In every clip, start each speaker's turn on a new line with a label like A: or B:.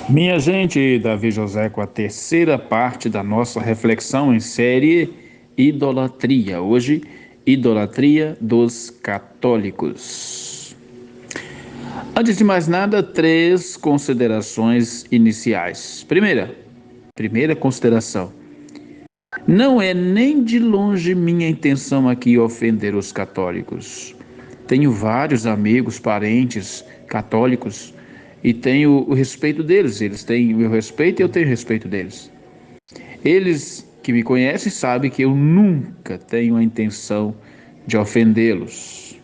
A: Minha gente, Davi José com a terceira parte da nossa reflexão em série Idolatria. Hoje, idolatria dos católicos. Antes de mais nada, três considerações iniciais. Primeira consideração. Não é nem de longe minha intenção aqui ofender os católicos. Tenho vários amigos, parentes católicos e tenho o respeito deles. Eles têm o meu respeito e eu tenho o respeito deles. Eles que me conhecem sabem que eu nunca tenho a intenção de ofendê-los.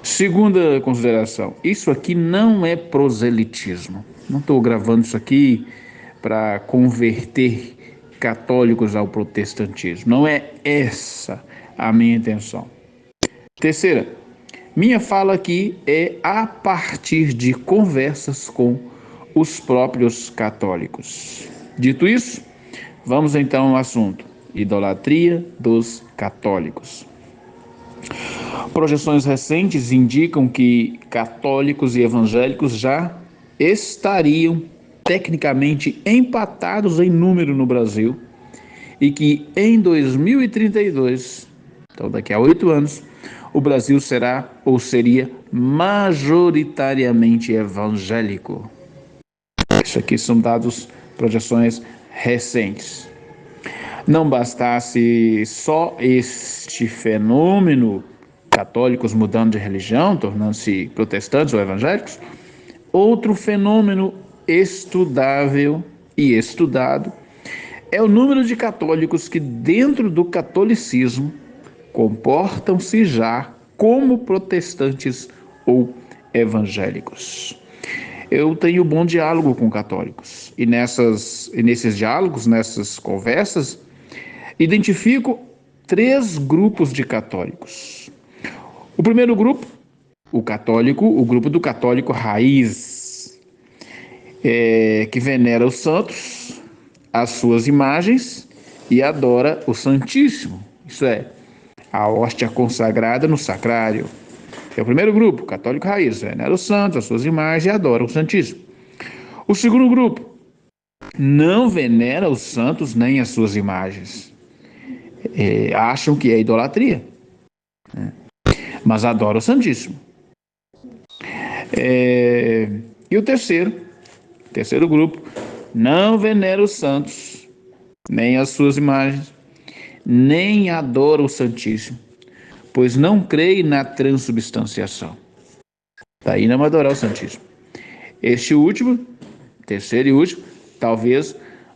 A: Segunda consideração: isso aqui não é proselitismo. Não estou gravando isso aqui para converter católicos ao protestantismo. Não é essa a minha intenção. Terceira, minha fala aqui é a partir de conversas com os próprios católicos. Dito isso, vamos então ao assunto: idolatria dos católicos. Projeções recentes indicam que católicos e evangélicos já estariam tecnicamente empatados em número no Brasil e que em 2032, então daqui a 8 anos, o Brasil será ou seria majoritariamente evangélico. Isso aqui são dados, projeções recentes. Não bastasse só este fenômeno, católicos mudando de religião, tornando-se protestantes ou evangélicos, outro fenômeno estudável e estudado é o número de católicos que, dentro do catolicismo, comportam-se já como protestantes ou evangélicos. Eu tenho bom diálogo com católicos e nesses diálogos, nessas conversas, identifico três grupos de católicos. O primeiro grupo, o grupo do católico raiz, que venera os santos, as suas imagens e adora o Santíssimo, isso é, a hóstia consagrada no sacrário. É o primeiro grupo, católico raiz, venera os santos, as suas imagens e adora o Santíssimo. O segundo grupo, não venera os santos nem as suas imagens. Acham que é idolatria, mas adora o Santíssimo. E o terceiro grupo, não venera os santos, nem as suas imagens, nem adora o Santíssimo, pois não crê na transubstanciação. Daí não adorar o Santíssimo. Este último, terceiro e último, talvez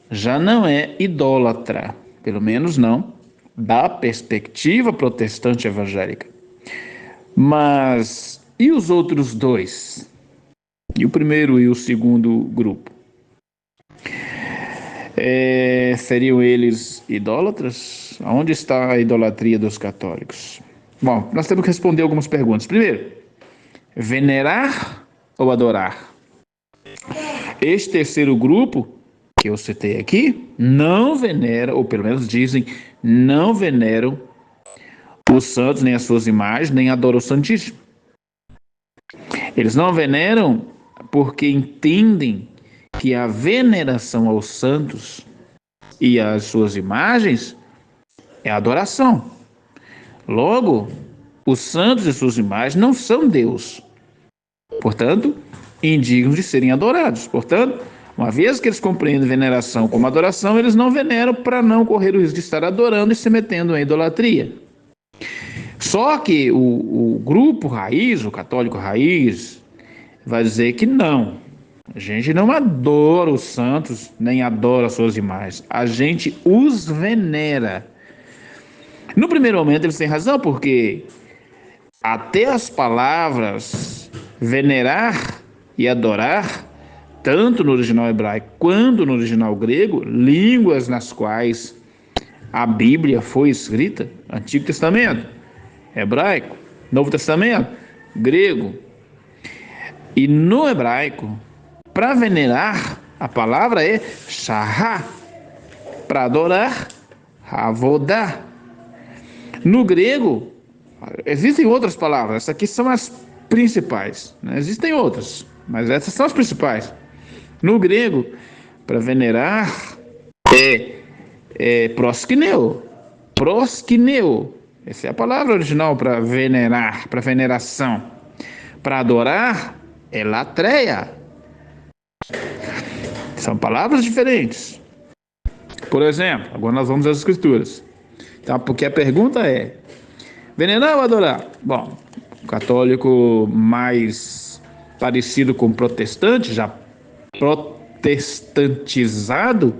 A: já não é idólatra, pelo menos não da perspectiva protestante evangélica. Mas e os outros dois? E o primeiro e o segundo grupo? Seriam eles idólatras? Onde está a idolatria dos católicos? Bom, nós temos que responder algumas perguntas. Primeiro, venerar ou adorar? Este terceiro grupo que eu citei aqui não venera, ou pelo menos dizem, não veneram os santos, nem as suas imagens, nem adoram o Santíssimo. Eles não veneram porque entendem que a veneração aos santos e às suas imagens é adoração. Logo, os santos e suas imagens não são Deus. Portanto, indignos de serem adorados. Portanto, uma vez que eles compreendem veneração como adoração, eles não veneram para não correr o risco de estar adorando e se metendo em idolatria. Só que o grupo raiz, o católico raiz, vai dizer que não. A gente não adora os santos, nem adora as suas imagens. A gente os venera. No primeiro momento eles têm razão, porque até as palavras venerar e adorar, tanto no original hebraico quanto no original grego, línguas nas quais a Bíblia foi escrita, Antigo Testamento, hebraico, Novo Testamento, grego. E no hebraico, para venerar, a palavra é shahá. Para adorar, avodá. No grego, existem outras palavras, essas aqui são as principais, né? Existem outras, mas essas são as principais. No grego, para venerar é proskineo. Proskineo. Essa é a palavra original para venerar, para veneração. Para adorar é latreia. São palavras diferentes. Por exemplo, agora nós vamos às escrituras. Tá? Porque a pergunta é: venerar ou adorar? Bom, o católico mais parecido com protestante, já protestantizado,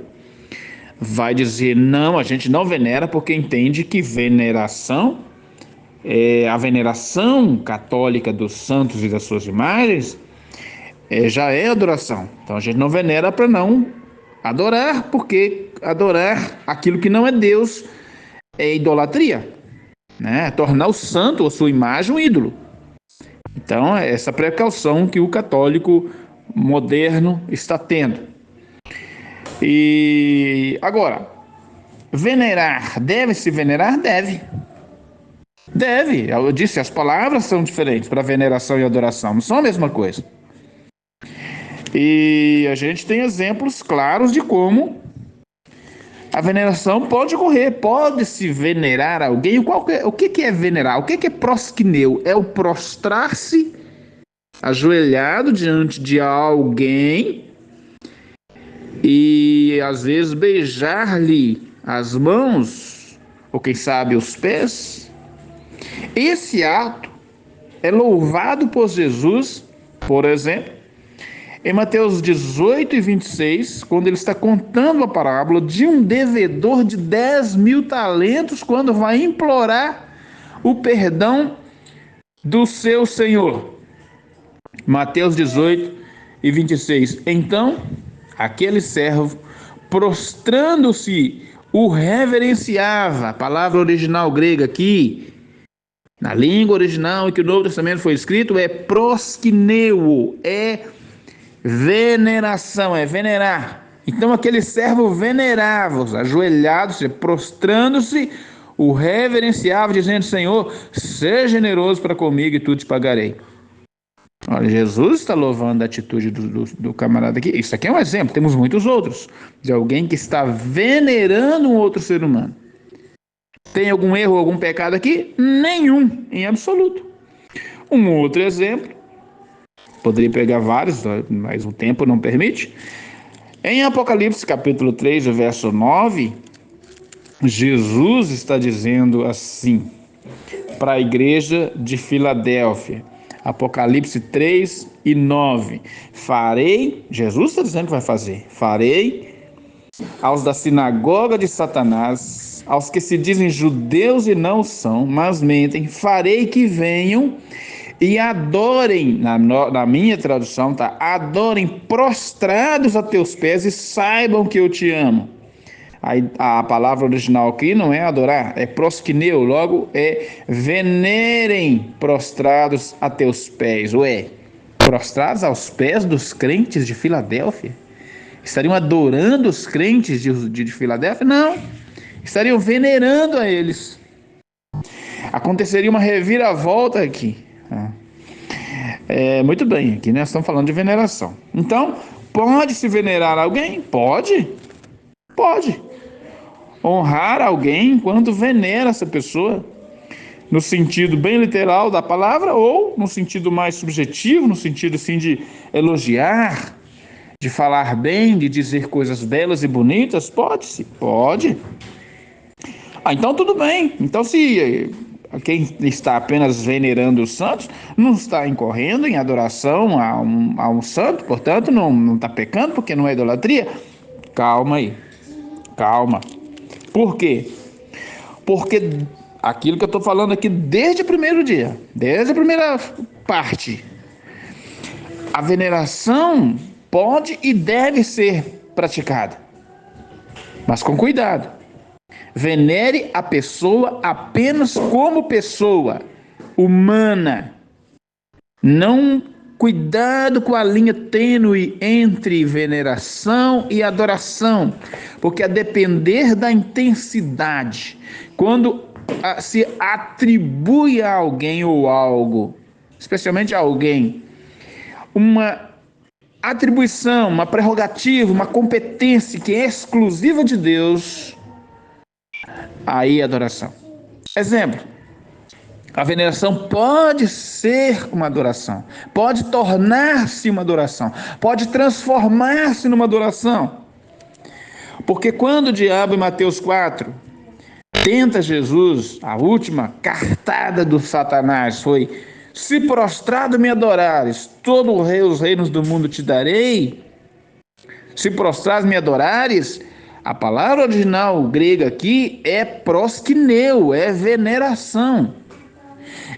A: vai dizer: não, a gente não venera porque entende que veneração, a veneração católica dos santos e das suas imagens, já é adoração. Então a gente não venera para não adorar, porque adorar aquilo que não é Deus é idolatria, né? Tornar o santo, a sua imagem, um ídolo. Então é essa precaução que o católico moderno está tendo. E agora, venerar, deve-se venerar? Deve. Deve. Eu disse, as palavras são diferentes para veneração e adoração, não são a mesma coisa. E a gente tem exemplos claros de como a veneração pode ocorrer, pode-se venerar alguém. O que é venerar? O que é proskineu? É o prostrar-se ajoelhado diante de alguém e às vezes beijar-lhe as mãos, ou quem sabe os pés. Esse ato é louvado por Jesus, por exemplo, em Mateus 18 e 26, quando ele está contando a parábola de um devedor de 10.000 talentos, quando vai implorar o perdão do seu senhor. Mateus 18 e 26. Então, aquele servo, prostrando-se, o reverenciava. A palavra original grega aqui, na língua original em que o Novo Testamento foi escrito, é proskineo, é veneração, é venerar. Então aquele servo venerava-os, ajoelhado-se, prostrando-se, o reverenciava, dizendo: Senhor, seja generoso para comigo e tudo te pagarei. Olha, Jesus está louvando a atitude do camarada aqui. Isso aqui é um exemplo, temos muitos outros, de alguém que está venerando um outro ser humano. Tem algum erro, algum pecado aqui? Nenhum, em absoluto. Um outro exemplo, poderia pegar vários, mas o tempo não permite. Em Apocalipse capítulo 3, verso 9, Jesus está dizendo assim para a igreja de Filadélfia. Apocalipse 3 e 9. Farei, Jesus está dizendo que vai fazer, farei aos da sinagoga de Satanás, aos que se dizem judeus e não são, mas mentem, farei que venham e adorem, na minha tradução, tá? Adorem prostrados a teus pés e saibam que eu te amo. A palavra original aqui não é adorar, é proskineu, logo é venerem prostrados a teus pés. Ué, prostrados aos pés dos crentes de Filadélfia? Estariam adorando os crentes de Filadélfia? Não, estariam venerando a eles. Aconteceria uma reviravolta aqui. Muito bem, aqui nós estamos falando de veneração. Então, pode-se venerar alguém? Pode. Pode. Honrar alguém enquanto venera essa pessoa, no sentido bem literal da palavra, ou no sentido mais subjetivo, no sentido assim de elogiar, de falar bem, de dizer coisas belas e bonitas. Pode-se, pode. Então tudo bem. Então se quem está apenas venerando os santos não está incorrendo em adoração a um santo, portanto não está pecando porque não é idolatria. Calma aí, calma. Por quê? Porque aquilo que eu estou falando aqui desde o primeiro dia, desde a primeira parte, a veneração pode e deve ser praticada, mas com cuidado. Venere a pessoa apenas como pessoa humana. Não, cuidado com a linha tênue entre veneração e adoração, porque a depender da intensidade, quando se atribui a alguém ou algo, especialmente a alguém, uma atribuição, uma prerrogativa, uma competência que é exclusiva de Deus, aí é adoração. Exemplo, a veneração pode ser uma adoração, pode tornar-se uma adoração, pode transformar-se numa adoração. Porque quando o diabo, em Mateus 4, tenta Jesus, a última cartada do Satanás foi: se prostrado me adorares, todo o rei, os reinos do mundo te darei. Se prostrado me adorares, a palavra original grega aqui é proskineu, é veneração.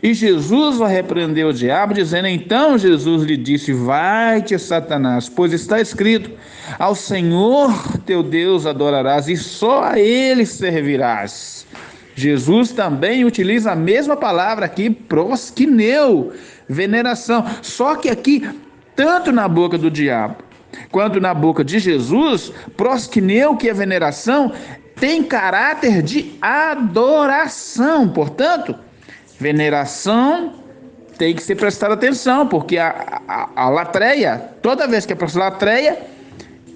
A: E Jesus vai repreender o diabo, dizendo: então Jesus lhe disse: vai-te, Satanás, pois está escrito: ao Senhor teu Deus adorarás e só a ele servirás. Jesus também utiliza a mesma palavra aqui, proskineu, veneração. Só que aqui, tanto na boca do diabo quanto na boca de Jesus, proskineu, que é veneração, tem caráter de adoração. Portanto, veneração tem que ser prestada atenção, porque a latreia, toda vez que é para latreia,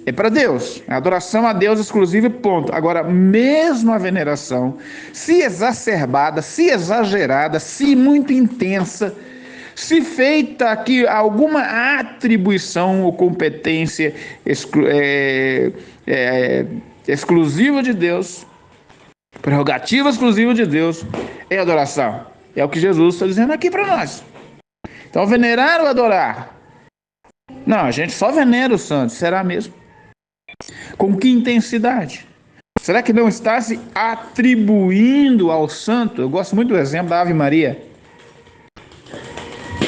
A: é para Deus. A adoração a Deus exclusiva e ponto. Agora, mesmo a veneração, se exacerbada, se exagerada, se muito intensa, se feita aqui alguma atribuição ou competência exclusiva de Deus, prerrogativa exclusiva de Deus, é adoração. É o que Jesus está dizendo aqui para nós. Então, venerar ou adorar? Não, a gente só venera o santo. Será mesmo? Com que intensidade? Será que não está se atribuindo ao santo? Eu gosto muito do exemplo da Ave Maria.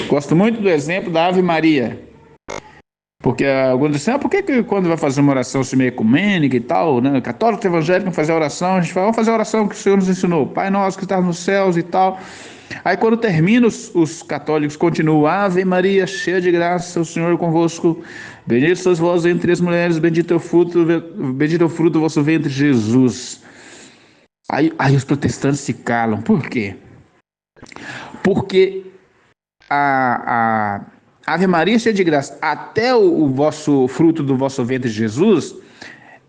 A: Gosto muito do exemplo da Ave Maria. Porque alguns dizem: por que quando vai fazer uma oração ecumênica e tal, né? Católico, evangélico, não fazer oração, a gente fala: vamos fazer a oração que o Senhor nos ensinou. Pai nosso que estás nos céus e tal. Aí quando termina, os católicos continuam: Ave Maria, cheia de graça, o Senhor é convosco. Bendito sois vós entre as mulheres, bendito é o fruto do vosso ventre, Jesus. Aí os protestantes se calam. Por quê? Porque a Ave Maria, cheia de graça, até o vosso fruto do vosso ventre, Jesus,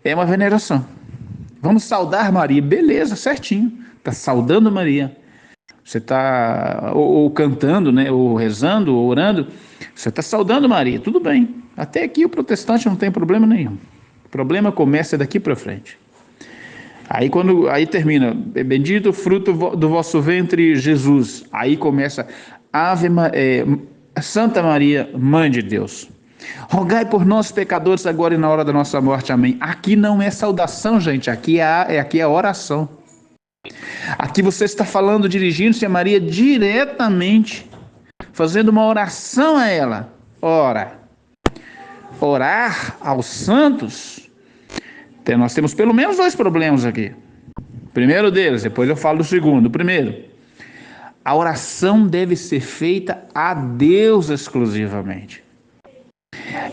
A: é uma veneração. Vamos saudar Maria. Beleza, certinho. Está saudando Maria. Você está ou cantando, né, ou rezando, ou orando. Você está saudando Maria. Tudo bem. Até aqui o protestante não tem problema nenhum. O problema começa daqui para frente. Aí termina: bendito o fruto do vosso ventre, Jesus. Aí começa: Santa Maria, Mãe de Deus, rogai por nós pecadores agora e na hora da nossa morte. Amém. Aqui não é saudação, gente. Aqui é oração. Aqui você está falando, dirigindo-se a Maria diretamente, fazendo uma oração a ela. Ora, orar aos santos, nós temos pelo menos dois problemas aqui. Primeiro deles, depois eu falo do segundo. Primeiro, a oração deve ser feita a Deus exclusivamente,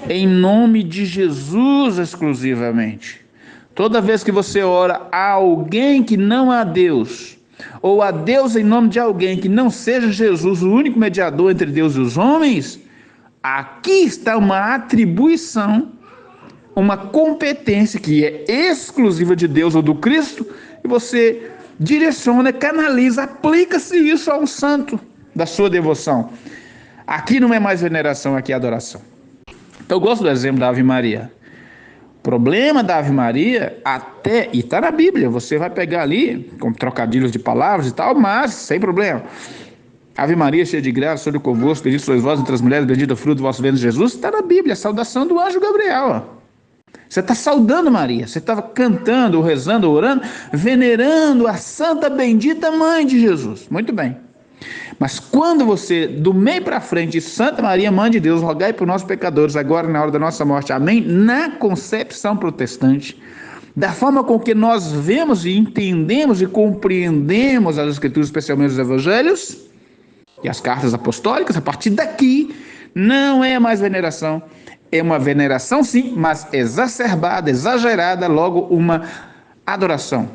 A: em nome de Jesus exclusivamente. Toda vez que você ora a alguém que não a Deus, ou a Deus em nome de alguém que não seja Jesus, o único mediador entre Deus e os homens, aqui está uma atribuição, uma competência que é exclusiva de Deus ou do Cristo, e você direciona, canaliza, aplica-se isso a um santo da sua devoção. Aqui não é mais veneração, aqui é adoração. Então eu gosto do exemplo da Ave Maria. O problema da Ave Maria, e está na Bíblia, você vai pegar ali, com trocadilhos de palavras e tal, mas sem problema. Ave Maria, cheia de graça, o Senhor é convosco, bendito sois vós entre as mulheres, bendito é o fruto do vosso ventre, Jesus. Está na Bíblia, a saudação do anjo Gabriel. Você está saudando Maria, você estava cantando, rezando, orando, venerando a santa bendita mãe de Jesus. Muito bem. Mas quando você, do meio para frente, Santa Maria, Mãe de Deus, rogai por nós pecadores, agora e na hora da nossa morte, amém, na concepção protestante, da forma com que nós vemos e entendemos e compreendemos as Escrituras, especialmente os Evangelhos e as cartas apostólicas, a partir daqui, não é mais veneração. É uma veneração, sim, mas exacerbada, exagerada, logo uma adoração.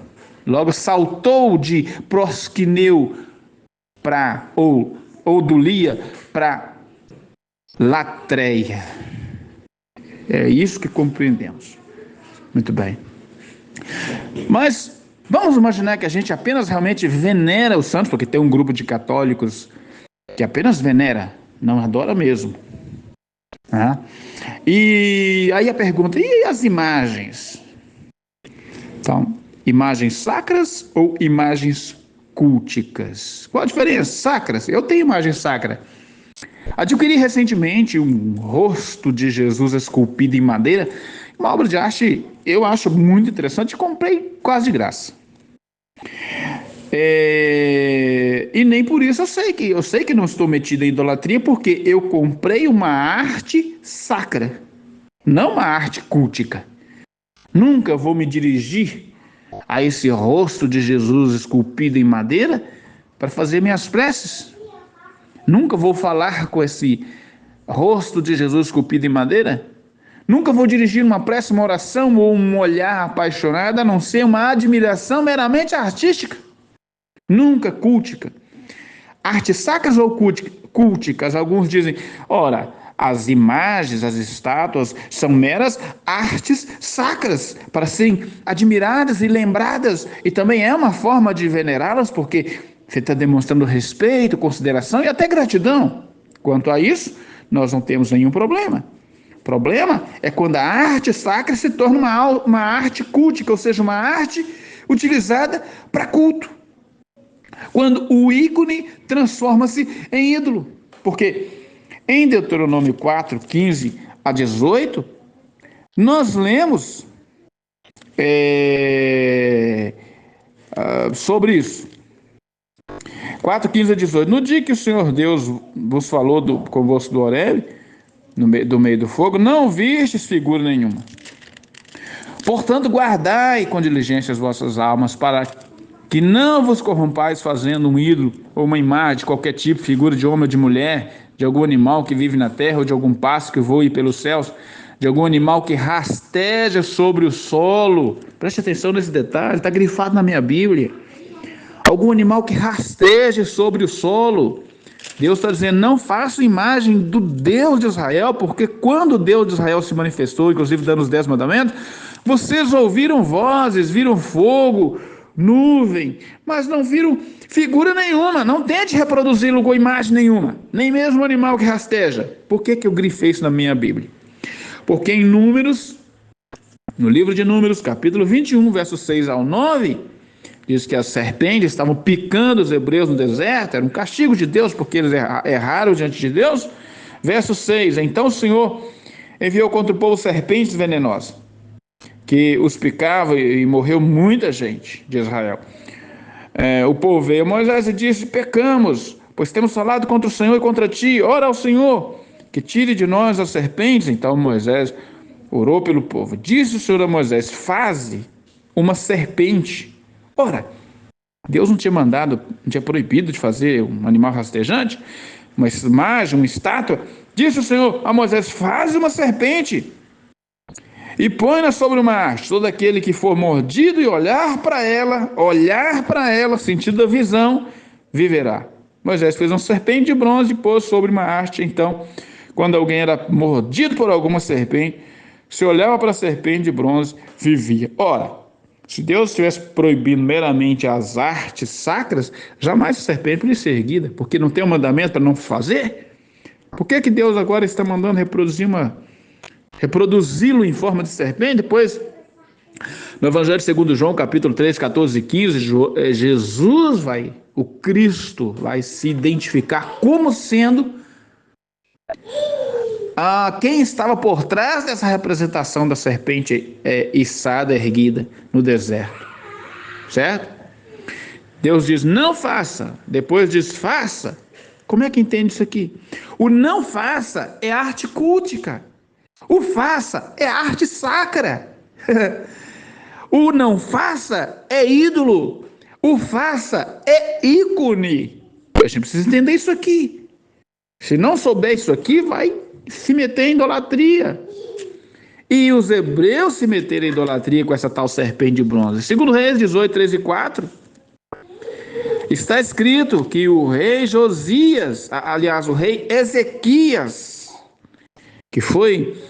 A: Logo saltou de proskineu ou dulia para latreia. É isso que compreendemos. Muito bem. Mas vamos imaginar que a gente apenas realmente venera os santos, porque tem um grupo de católicos que apenas venera, não adora mesmo. Tá? E aí a pergunta, e as imagens? Então, imagens sacras ou imagens culticas? Qual a diferença? Sacras? Eu tenho imagem sacra. Adquiri recentemente um rosto de Jesus esculpido em madeira, uma obra de arte eu acho muito interessante e comprei quase de graça. E nem por isso eu sei que não estou metido em idolatria, porque eu comprei uma arte sacra, não uma arte cultica. Nunca vou me dirigir a esse rosto de Jesus esculpido em madeira para fazer minhas preces. Nunca vou falar com esse rosto de Jesus esculpido em madeira. Nunca vou dirigir uma prece, uma oração ou um olhar apaixonado, a não ser uma admiração meramente artística. Nunca cultica. Artes sacras ou culticas? Alguns dizem, ora, as imagens, as estátuas são meras artes sacras para serem admiradas e lembradas, e também é uma forma de venerá-las, porque você está demonstrando respeito, consideração e até gratidão. Quanto a isso, nós não temos nenhum problema. O problema é quando a arte sacra se torna uma arte cultica, ou seja, uma arte utilizada para culto. Quando o ícone transforma-se em ídolo. Porque em Deuteronômio 4, 15 a 18, nós lemos sobre isso. 4, 15 a 18. No dia que o Senhor Deus vos falou convosco do Horebe, do meio do fogo, não vistes figura nenhuma. Portanto, guardai com diligência as vossas almas, para que não vos corrompais fazendo um ídolo ou uma imagem de qualquer tipo, figura de homem ou de mulher, de algum animal que vive na terra, ou de algum pássaro que voe pelos céus, de algum animal que rasteja sobre o solo. Preste atenção nesse detalhe, está grifado na minha Bíblia. Algum animal que rasteja sobre o solo. Deus está dizendo, não façam imagem do Deus de Israel, porque quando o Deus de Israel se manifestou, inclusive dando os 10 mandamentos, vocês ouviram vozes, viram fogo, nuvem, mas não viram figura nenhuma. Não tente reproduzi-lo com imagem nenhuma, nem mesmo o animal que rasteja. Por que eu grifei isso na minha Bíblia? Porque em Números, no livro de Números, capítulo 21, versos 6 ao 9, diz que as serpentes estavam picando os hebreus no deserto, era um castigo de Deus, porque eles erraram diante de Deus. Verso 6, então o Senhor enviou contra o povo serpentes venenosas, que os picava e morreu muita gente de Israel. O povo veio a Moisés e disse, pecamos, pois temos falado contra o Senhor e contra ti, ora ao Senhor, que tire de nós as serpentes. Então Moisés orou pelo povo. Disse o Senhor a Moisés, faze uma serpente. Ora, Deus não tinha mandado, não tinha proibido de fazer um animal rastejante, uma imagem, uma estátua. Disse o Senhor a Moisés, faze uma serpente e põe-na sobre uma haste. Todo aquele que for mordido e olhar para ela, sentindo a visão, viverá. Moisés fez uma serpente de bronze e pôs sobre uma haste. Então, quando alguém era mordido por alguma serpente, se olhava para a serpente de bronze, vivia. Ora, se Deus estivesse proibindo meramente as artes sacras, jamais a serpente poderia ser erguida, porque não tem um mandamento para não fazer. Por que Deus agora está mandando reproduzi-lo em forma de serpente? Depois, no Evangelho segundo João, capítulo 3, 14 e 15, Jesus o Cristo vai se identificar como sendo quem estava por trás dessa representação da serpente içada, erguida no deserto, certo? Deus diz, não faça, depois diz, faça. Como é que entende isso aqui? O não faça é arte cultica, o faça é arte sacra. O não faça é ídolo, o faça é ícone. A gente precisa entender isso aqui. Se não souber isso aqui, vai se meter em idolatria. E os hebreus se meteram em idolatria com essa tal serpente de bronze. Segundo Reis 18, 13 e 4, está escrito que o rei Josias, aliás, o rei Ezequias, que foi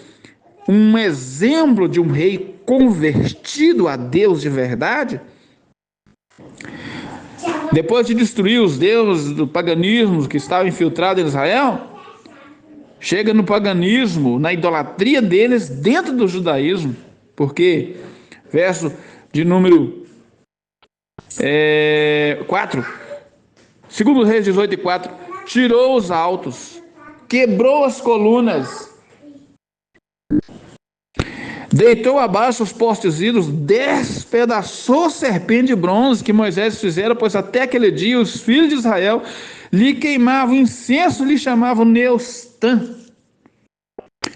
A: um exemplo de um rei convertido a Deus de verdade, depois de destruir os deuses do paganismo que estavam infiltrados em Israel, chega no paganismo, na idolatria deles dentro do judaísmo, porque, verso de número 4, segundo Reis 18:4, tirou os altos, quebrou as colunas, deitou abaixo os postes ídolos, despedaçou serpente de bronze que Moisés fizera, pois até aquele dia os filhos de Israel lhe queimavam incenso, lhe chamavam Neustã.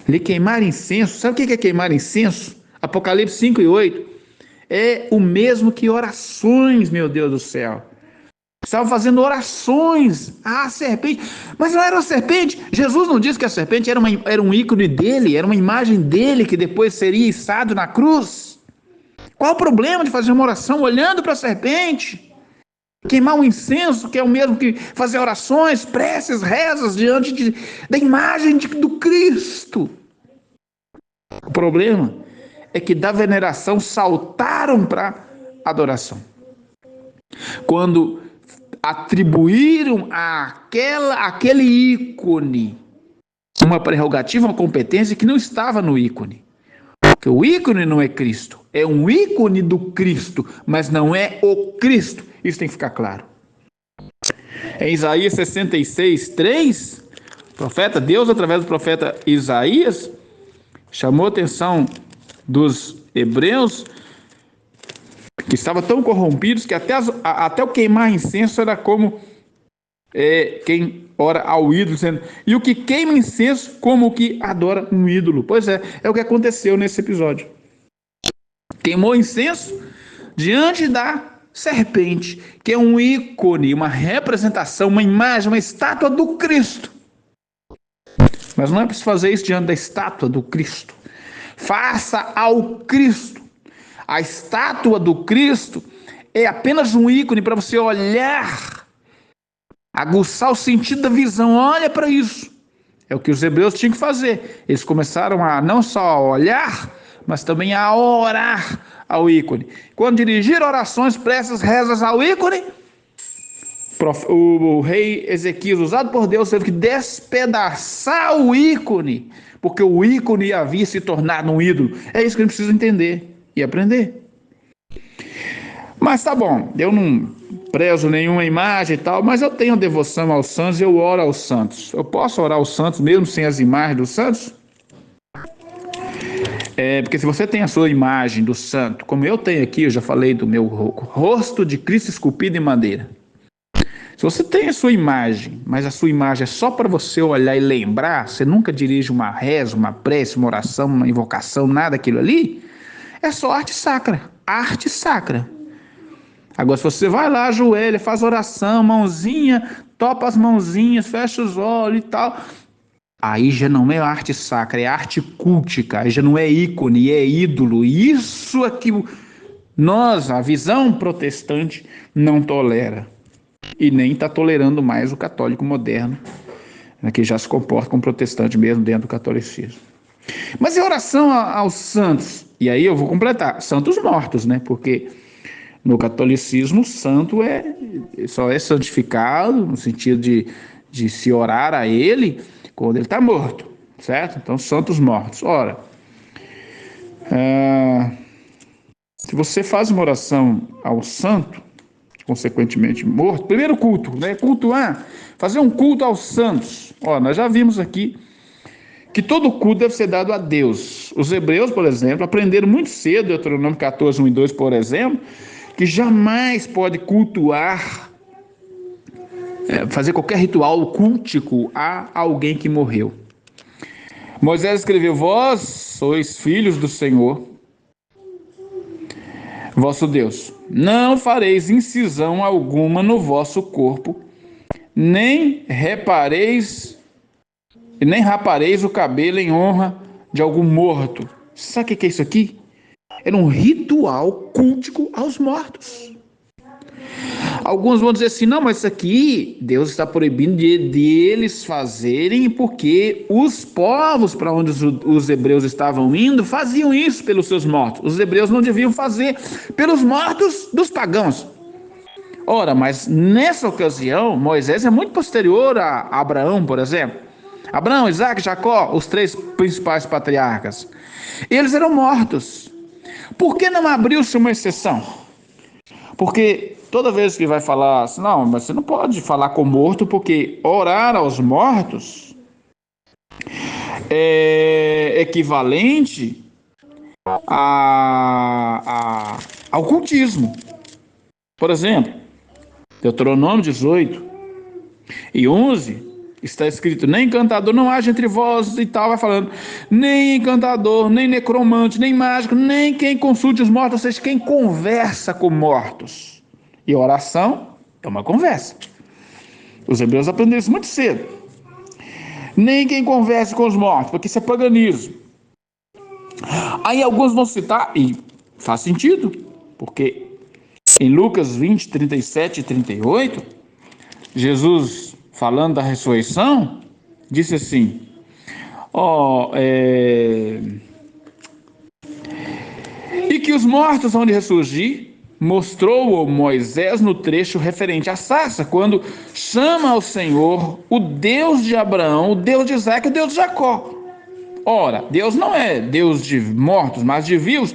A: Lhe queimar incenso, sabe o que é queimar incenso? Apocalipse 5:8. É o mesmo que orações, meu Deus do céu. Estavam fazendo orações à serpente, mas não era uma serpente. Jesus não disse que a serpente era um ícone dele, era uma imagem dele que depois seria içado na cruz. Qual o problema de fazer uma oração olhando para a serpente? Queimar um incenso, que é o mesmo que fazer orações, preces, rezas diante da imagem do Cristo. O problema é que da veneração saltaram para adoração. Quando atribuíram àquele ícone uma prerrogativa, uma competência que não estava no ícone. Porque o ícone não é Cristo, é um ícone do Cristo, mas não é o Cristo. Isso tem que ficar claro. Em Isaías 66:3, profeta, Deus através do profeta Isaías chamou a atenção dos hebreus que estavam tão corrompidos que até o queimar incenso era como quem ora ao ídolo, dizendo, e o que queima incenso como o que adora um ídolo. Pois é o que aconteceu nesse episódio. Queimou incenso diante da serpente, que é um ícone, uma representação, uma imagem, uma estátua do Cristo. Mas não é preciso fazer isso diante da estátua do Cristo. Faça ao Cristo. A estátua do Cristo é apenas um ícone para você olhar, aguçar o sentido da visão. Olha para isso. É o que os hebreus tinham que fazer. Eles começaram a não só olhar, mas também a orar ao ícone. Quando dirigir orações, preces, rezas ao ícone, o rei Ezequias, usado por Deus, teve que despedaçar o ícone, porque o ícone havia se tornado um ídolo. É isso que a gente precisa entender e aprender. Mas tá bom, eu não prezo nenhuma imagem e tal, mas eu tenho devoção aos santos, eu oro aos santos. Eu posso orar aos santos mesmo sem as imagens dos santos? Porque se você tem a sua imagem do santo, como eu tenho aqui, eu já falei do meu rosto de Cristo esculpido em madeira. Se você tem a sua imagem, mas a sua imagem é só para você olhar e lembrar, você nunca dirige uma reza, uma prece, uma oração, uma invocação, nada daquilo ali, é só arte sacra. Arte sacra. Agora, se você vai lá, ajoelha, faz oração, mãozinha, topa as mãozinhas, fecha os olhos e tal, aí já não é arte sacra, é arte cultica, aí já não é ícone, é ídolo. Isso é que nós, a visão protestante, não tolera. E nem está tolerando mais o católico moderno, que já se comporta como protestante mesmo dentro do catolicismo. Mas em oração aos santos, e aí eu vou completar, santos mortos, né? Porque no catolicismo, santo só é santificado no sentido de se orar a ele quando ele está morto, certo? Então, santos mortos. Ora, se você faz uma oração ao santo, consequentemente morto, primeiro culto, né? Cultuar, fazer um culto aos santos. Nós já vimos aqui que todo culto deve ser dado a Deus. Os hebreus, por exemplo, aprenderam muito cedo, Deuteronômio 14, 1 e 2, por exemplo, que jamais pode cultuar, fazer qualquer ritual cultico a alguém que morreu. Moisés escreveu, vós sois filhos do Senhor, vosso Deus. Não fareis incisão alguma no vosso corpo, nem rapareis o cabelo em honra de algum morto. Sabe o que é isso aqui? Era um ritual cultico aos mortos. Alguns vão dizer assim, não, mas isso aqui Deus está proibindo de eles fazerem, porque os povos para onde os hebreus estavam indo faziam isso pelos seus mortos. Os hebreus não deviam fazer pelos mortos dos pagãos. Ora, mas nessa ocasião, Moisés é muito posterior a Abraão, por exemplo. Abraão, Isaac, Jacó, os três principais patriarcas. Eles eram mortos. Por que não abriu-se uma exceção? Porque toda vez que vai falar assim, não, mas você não pode falar com morto, porque orar aos mortos é equivalente ao cultismo. Por exemplo, Deuteronômio 18:11 está escrito, nem encantador não haja entre vós e tal, vai falando, nem encantador, nem necromante, nem mágico, nem quem consulte os mortos, ou seja, quem conversa com mortos. E oração é uma conversa. Os hebreus aprenderam isso muito cedo. Nem quem converse com os mortos, porque isso é paganismo. Aí alguns vão citar, e faz sentido, porque em Lucas 20:37 e 38, Jesus, falando da ressurreição, disse assim, e que os mortos hão de ressurgir, mostrou Moisés no trecho referente à sarça, quando chama ao Senhor o Deus de Abraão, o Deus de Isaac e o Deus de Jacó. Ora, Deus não é Deus de mortos, mas de vivos,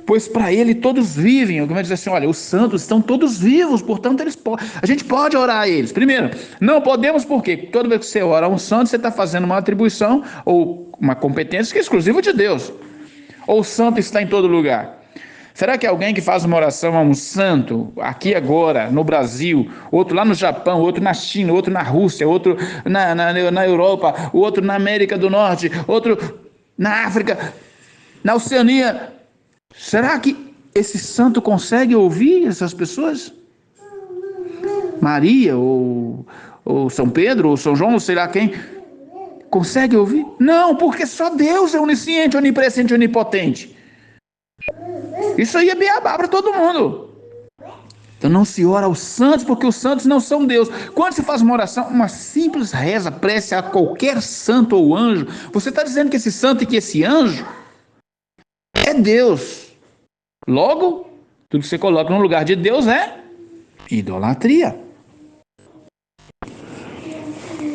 A: pois para ele todos vivem. Alguém vai dizer assim, olha, os santos estão todos vivos, portanto a gente pode orar a eles. Primeiro, não podemos porque toda vez que você ora a um santo, você está fazendo uma atribuição ou uma competência que é exclusiva de Deus. Ou o santo está em todo lugar. Será que alguém que faz uma oração a um santo, aqui agora, no Brasil, outro lá no Japão, outro na China, outro na Rússia, outro na Europa, outro na América do Norte, outro na África, na Oceania, será que esse santo consegue ouvir essas pessoas? Maria, ou São Pedro, ou São João, ou sei lá quem, consegue ouvir? Não, porque só Deus é onisciente, onipresente, onipotente. Isso aí é beabá para todo mundo. Então não se ora aos santos, porque os santos não são Deus. Quando se faz uma oração, uma simples reza, prece a qualquer santo ou anjo, você está dizendo que esse santo e que esse anjo é Deus. Logo, tudo que você coloca no lugar de Deus é idolatria.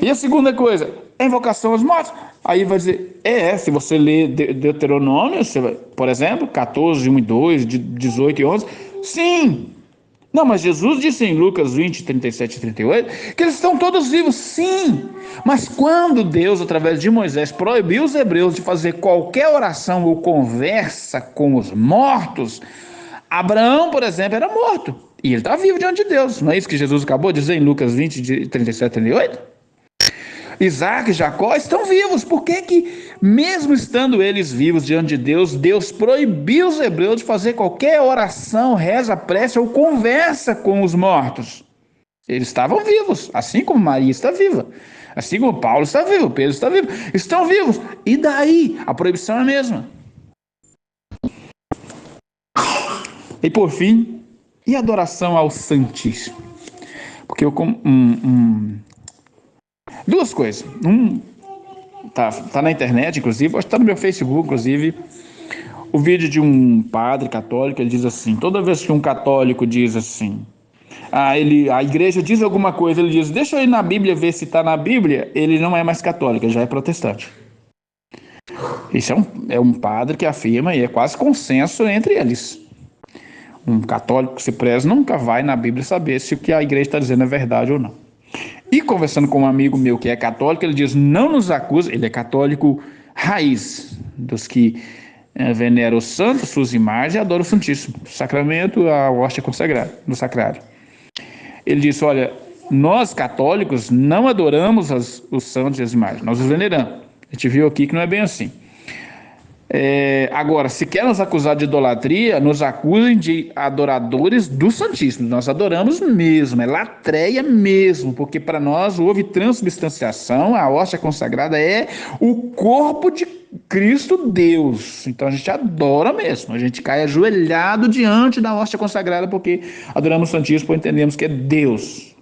A: E a segunda coisa, a invocação aos mortos. Aí vai dizer, se você ler Deuteronômio, você vai, por exemplo, 14, 1 e 2, 18 e 11, sim. Não, mas Jesus disse em Lucas 20, 37 e 38, que eles estão todos vivos, sim. Mas quando Deus, através de Moisés, proibiu os hebreus de fazer qualquer oração ou conversa com os mortos, Abraão, por exemplo, era morto. E ele está vivo diante de Deus. Não é isso que Jesus acabou de dizer em Lucas 20, 37 e 38? Isaac e Jacó estão vivos. Por que mesmo estando eles vivos diante de Deus, Deus proibiu os hebreus de fazer qualquer oração, reza, prece ou conversa com os mortos? Eles estavam vivos, assim como Maria está viva, assim como Paulo está vivo, Pedro está vivo, estão vivos. E daí? A proibição é a mesma. E por fim, e a adoração ao Santíssimo? Porque duas coisas. Tá na internet, inclusive, acho que está no meu Facebook, inclusive, o vídeo de um padre católico. Ele diz assim, toda vez que um católico diz assim, a igreja diz alguma coisa, ele diz, deixa eu ir na Bíblia ver se está na Bíblia, ele não é mais católico, ele já é protestante. Isso é um padre que afirma, e é quase consenso entre eles. Um católico que se preza nunca vai na Bíblia saber se o que a igreja está dizendo é verdade ou não. E conversando com um amigo meu que é católico, ele diz, não nos acusa, ele é católico raiz, dos que veneram os santos, suas imagens e adoram o Santíssimo, o sacramento, a hóstia consagrada, no sacrário. Ele disse, olha, nós católicos não adoramos os santos e as imagens, nós os veneramos. A gente viu aqui que não é bem assim. Agora, se quer nos acusar de idolatria, nos acusem de adoradores do Santíssimo. Nós adoramos mesmo, é latreia mesmo, porque para nós houve transubstanciação, a hóstia consagrada é o corpo de Cristo Deus. Então a gente adora mesmo, a gente cai ajoelhado diante da hóstia consagrada, porque adoramos o Santíssimo, porque entendemos que é Deus.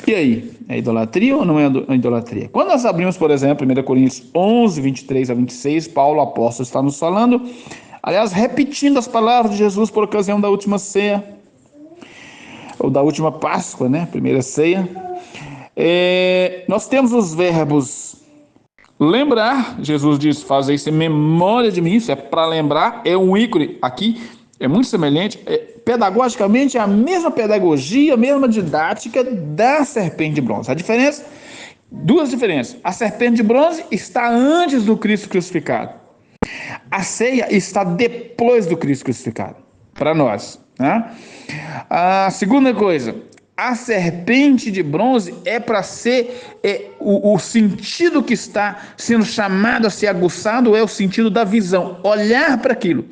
A: E aí, é idolatria ou não é idolatria? Quando nós abrimos, por exemplo, 1 Coríntios 11, 23 a 26, Paulo, apóstolo, está nos falando, aliás, repetindo as palavras de Jesus por ocasião da última ceia, ou da última Páscoa, né? Primeira ceia. Nós temos os verbos lembrar, Jesus diz, fazer isso em memória de mim, isso é para lembrar, é um ícone aqui, é muito semelhante, pedagogicamente é a mesma pedagogia, a mesma didática da serpente de bronze. A diferença, duas diferenças, a serpente de bronze está antes do Cristo crucificado, a ceia está depois do Cristo crucificado, para nós, né? A segunda coisa, a serpente de bronze é para ser o sentido que está sendo chamado a ser aguçado é o sentido da visão, olhar para aquilo.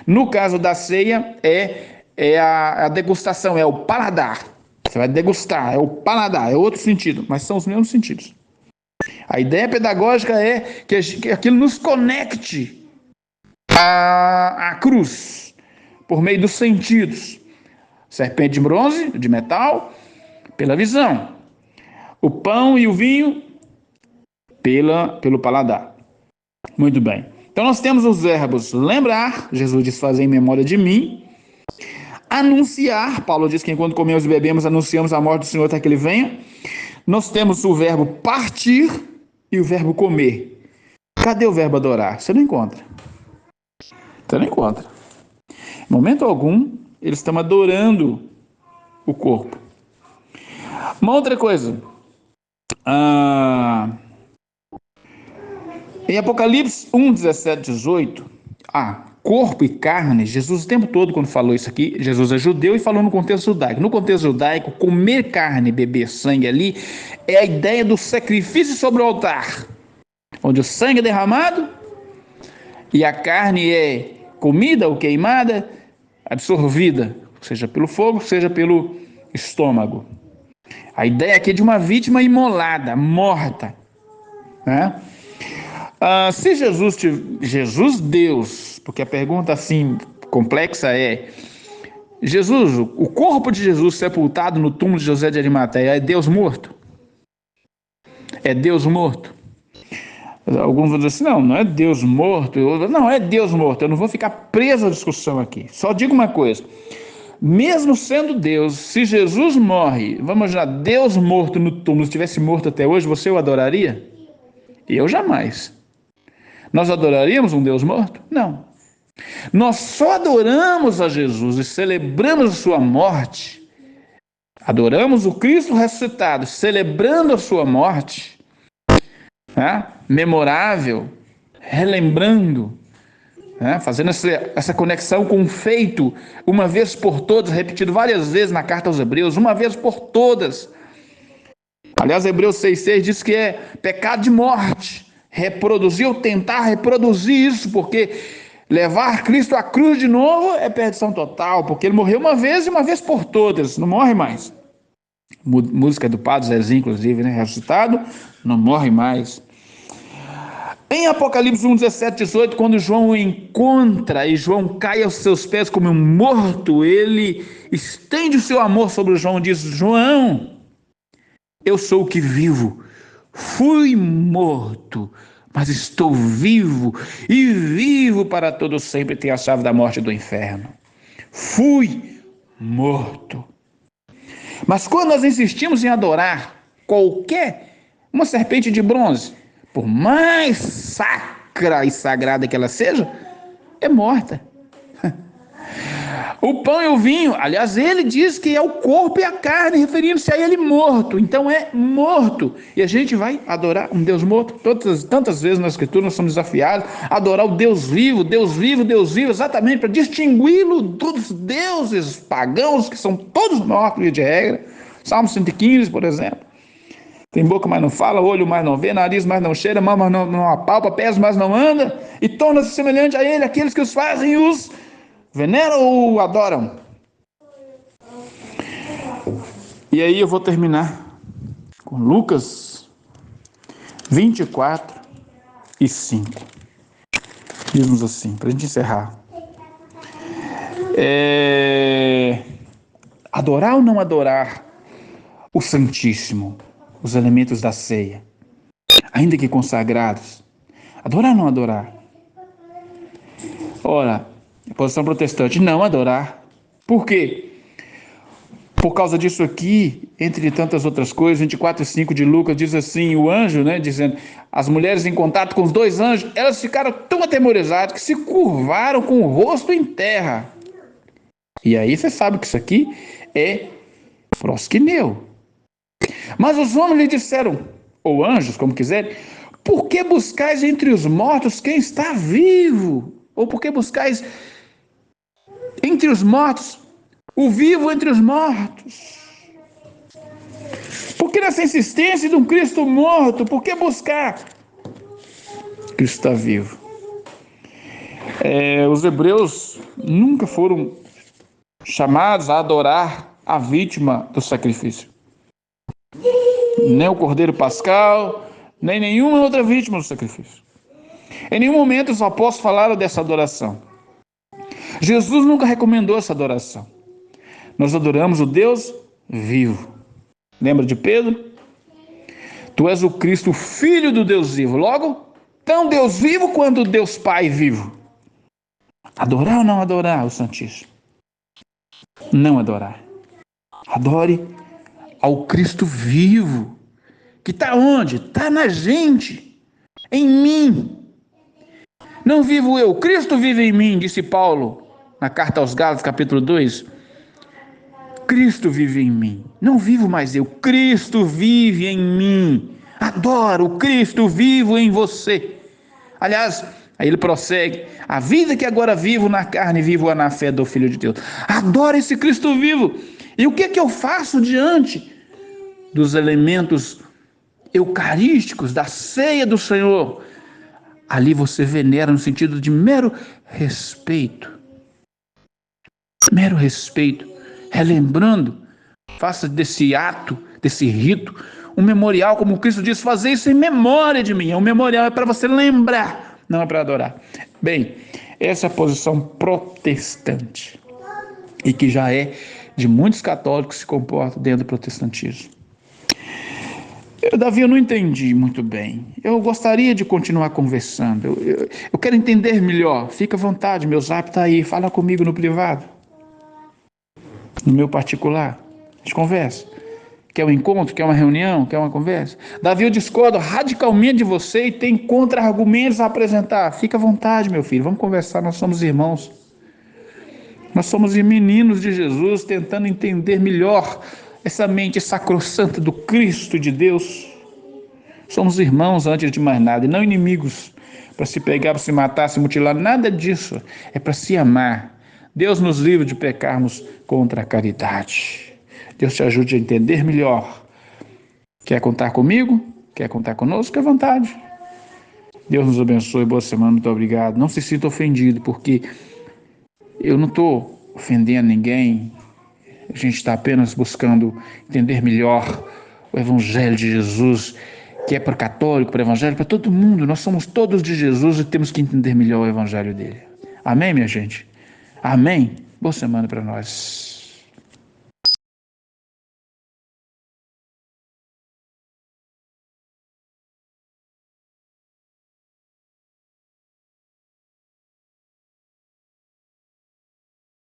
A: No caso da ceia é a degustação, é o paladar. Você vai degustar, é o paladar, é outro sentido, mas são os mesmos sentidos. A ideia pedagógica é que aquilo nos conecte à cruz por meio dos sentidos. Serpente de bronze, de metal, pela visão. O pão e o vinho, pelo paladar. Muito bem. Então nós temos os verbos lembrar, Jesus diz fazer em memória de mim. Anunciar, Paulo diz que enquanto comemos e bebemos, anunciamos a morte do Senhor até que Ele venha. Nós temos o verbo partir e o verbo comer. Cadê o verbo adorar? Você não encontra. Você não encontra. Em momento algum, eles estão adorando o corpo. Uma outra coisa. Em Apocalipse 1, 17, 18, corpo e carne, Jesus o tempo todo quando falou isso aqui, Jesus é judeu e falou no contexto judaico. No contexto judaico, comer carne e beber sangue ali é a ideia do sacrifício sobre o altar, onde o sangue é derramado e a carne é comida ou queimada, absorvida, seja pelo fogo, seja pelo estômago. A ideia aqui é de uma vítima imolada, morta, né? Se Jesus Deus, porque a pergunta assim complexa é, Jesus, o corpo de Jesus sepultado no túmulo de José de Arimateia é Deus morto? É Deus morto? Alguns vão dizer assim, não é Deus morto. Não, é Deus morto, eu não vou ficar preso à discussão aqui. Só digo uma coisa, mesmo sendo Deus, se Jesus morre, vamos imaginar, Deus morto no túmulo, se estivesse morto até hoje, você o adoraria? Eu jamais. Nós adoraríamos um Deus morto? Não. Nós só adoramos a Jesus e celebramos a sua morte, adoramos o Cristo ressuscitado, celebrando a sua morte, né? Memorável, relembrando, né? Fazendo essa conexão com o feito, uma vez por todas, repetido várias vezes na carta aos Hebreus, uma vez por todas. Aliás, Hebreus 6,6 diz que é pecado de morte reproduzir ou tentar reproduzir isso, porque levar Cristo à cruz de novo é perdição total, porque ele morreu uma vez e uma vez por todas, não morre mais. Música do Padre Zezinho, inclusive, né? Ressuscitado, não morre mais. Em Apocalipse 1, 17, 18, quando João o encontra e João cai aos seus pés como um morto, ele estende o seu amor sobre João e diz: João, eu sou o que vivo. Fui morto, mas estou vivo e vivo para todo sempre. Tenho a chave da morte e do inferno. Fui morto. Mas quando nós insistimos em adorar uma serpente de bronze, por mais sacra e sagrada que ela seja, é morta. O pão e o vinho, aliás, ele diz que é o corpo e a carne, referindo-se a ele morto. Então é morto. E a gente vai adorar um Deus morto. Tantas vezes na Escritura nós somos desafiados a adorar o Deus vivo, Deus vivo, Deus vivo, exatamente para distingui-lo dos deuses pagãos, que são todos mortos, via de regra. Salmo 115, por exemplo. Tem boca, mas não fala, olho, mas não vê, nariz, mas não cheira, mão, mas não apalpa, pés, mas não anda, e torna-se semelhante a ele, aqueles que os fazem e os veneram ou adoram. E aí eu vou terminar com Lucas 24:5. Diz-nos assim, para a gente encerrar. Adorar ou não adorar o Santíssimo, os elementos da ceia, ainda que consagrados? Adorar ou não adorar? Ora, a posição protestante, não adorar. Por quê? Por causa disso aqui, entre tantas outras coisas, 24:5 de Lucas diz assim, o anjo, dizendo, as mulheres em contato com os dois anjos, elas ficaram tão atemorizadas que se curvaram com o rosto em terra. E aí você sabe que isso aqui é prosquineu. Mas os homens lhe disseram, ou anjos, como quiserem, por que buscais entre os mortos quem está vivo? Ou por que buscais entre os mortos o vivo entre os mortos? Por que nessa insistência de um Cristo morto? Por que buscar? Cristo está vivo. Os hebreus nunca foram chamados a adorar a vítima do sacrifício. Nem o cordeiro pascal, nem nenhuma outra vítima do sacrifício. Em nenhum momento os apóstolos falaram dessa adoração. Jesus nunca recomendou essa adoração. Nós adoramos o Deus vivo. Lembra de Pedro? Tu és o Cristo, Filho do Deus vivo. Logo, tão Deus vivo quanto Deus Pai vivo. Adorar ou não adorar o Santíssimo? Não adorar. Adore ao Cristo vivo. Que está onde? Está na gente. Em mim. Não vivo eu, Cristo vive em mim, disse Paulo na carta aos Gálatas, capítulo 2. Cristo vive em mim. Não vivo mais eu, Cristo vive em mim. Adoro o Cristo vivo em você. Aliás, aí ele prossegue, a vida que agora vivo na carne, vivo-a na fé do Filho de Deus. Adoro esse Cristo vivo. E o que eu faço diante dos elementos eucarísticos, da ceia do Senhor? Ali você venera no sentido de mero respeito. Mero respeito. Relembrando, faça desse ato, desse rito, um memorial, como Cristo diz, fazer isso em memória de mim. Um memorial é para você lembrar, não é para adorar. Bem, essa é a posição protestante. E que já é de muitos católicos que se comportam dentro do protestantismo. Davi, eu não entendi muito bem. Eu gostaria de continuar conversando. Eu quero entender melhor. Fica à vontade, meu zap está aí. Fala comigo no privado. No meu particular. A gente conversa. Quer um encontro? Quer uma reunião? Quer uma conversa? Davi, eu discordo radicalmente de você e tem contra-argumentos a apresentar. Fica à vontade, meu filho. Vamos conversar. Nós somos irmãos. Nós somos meninos de Jesus tentando entender melhor essa mente sacrossanta do Cristo de Deus. Somos irmãos antes de mais nada e não inimigos para se pegar, para se matar, se mutilar, nada disso. É para se amar. Deus nos livre de pecarmos contra a caridade. Deus te ajude a entender melhor. Quer contar comigo? Quer contar conosco? À vontade. Deus nos abençoe. Boa semana. Muito obrigado. Não se sinta ofendido, porque eu não estou ofendendo ninguém. A gente está apenas buscando entender melhor o Evangelho de Jesus, que é para católico, para evangélico, para todo mundo. Nós somos todos de Jesus e temos que entender melhor o Evangelho dele. Amém, minha gente? Amém? Boa semana para nós.